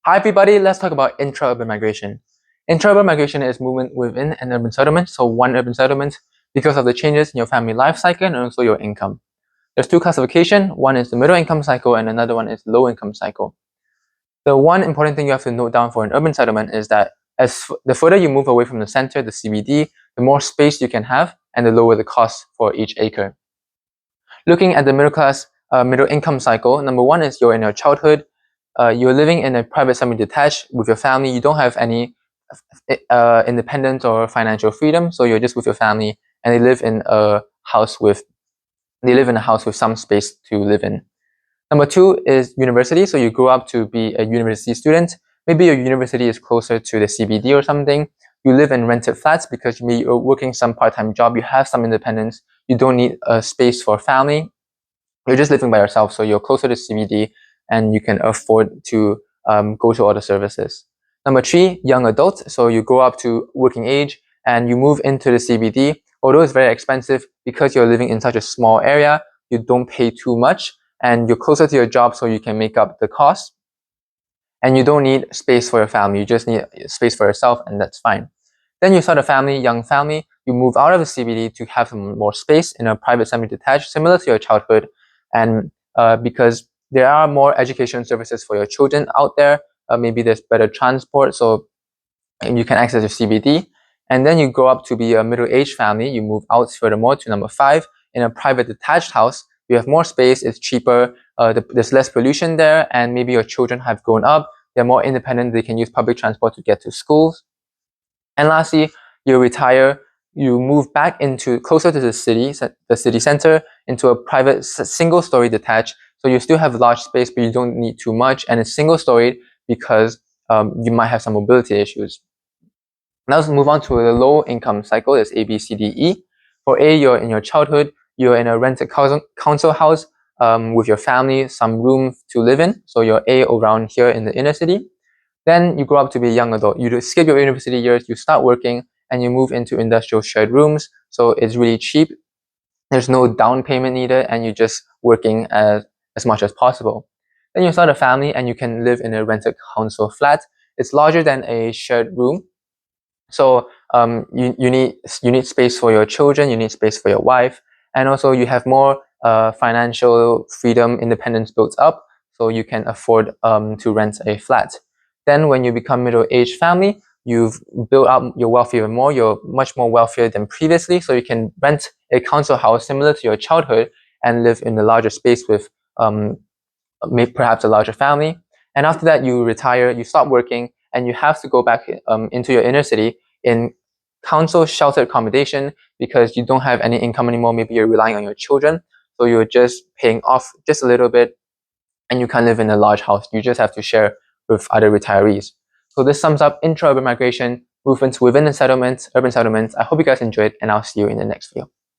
Hi everybody, let's talk about intra-urban migration. Intra-urban migration is movement within an urban settlement, so one urban settlement, because of the changes in your family life cycle and also your income. There's two classifications, one is the middle income cycle and another one is low income cycle. The one important thing you have to note down for an urban settlement is that the further you move away from the center, the CBD, the more space you can have and the lower the cost for each acre. Looking at the middle income cycle, number one is you're in your childhood, you're living in a private semi-detached with your family, you don't have any independence or financial freedom, so you're just with your family and they live in a house with some space to live in. Number two is university, so you grow up to be a university student. Maybe your university is closer to the CBD or something. You live in rented flats because maybe you're working some part-time job, you have some independence, you don't need a space for family. You're just living by yourself, so you're closer to CBD and you can afford to go to all the services. Number three, young adult. So you grow up to working age and you move into the CBD. Although it's very expensive, because you're living in such a small area, you don't pay too much and you're closer to your job so you can make up the cost. And you don't need space for your family, you just need space for yourself and that's fine. Then you start a family, young family, you move out of the CBD to have some more space in a private semi-detached, similar to your childhood. And because there are more education services for your children out there, maybe there's better transport, so you can access your CBD. And then you grow up to be a middle-aged family, you move out furthermore to number five, in a private detached house. You have more space, it's cheaper, there's less pollution there, and maybe your children have grown up, they're more independent, they can use public transport to get to schools. And lastly, you retire, you move back into closer to the city center, into a private single-story detached. So you still have large space, but you don't need too much, and it's single-storied because you might have some mobility issues. Now let's move on to the low income cycle. It's A, B, C, D, E. For A, you're in your childhood, you're in a rented council house with your family, some room to live in. So you're A around here in the inner city. Then you grow up to be a young adult. You skip your university years, you start working, and you move into industrial shared rooms. So it's really cheap. There's no down payment needed, and you're just working as much as possible. Then you start a family, and you can live in a rented council flat. It's larger than a shared room. So you need space for your children, you need space for your wife, and also you have more financial freedom, independence built up, so you can afford to rent a flat. Then when you become middle-aged family, you've built up your wealth even more, you're much more wealthier than previously, so you can rent a council house similar to your childhood and live in a larger space with perhaps a larger family. And after that, you retire, you stop working, and you have to go back into your inner city in council sheltered accommodation because you don't have any income anymore. Maybe you're relying on your children, so you're just paying off just a little bit, and you can't live in a large house. You just have to share with other retirees. So this sums up intra-urban migration, movements within the settlements, urban settlements. I hope you guys enjoyed, and I'll see you in the next video.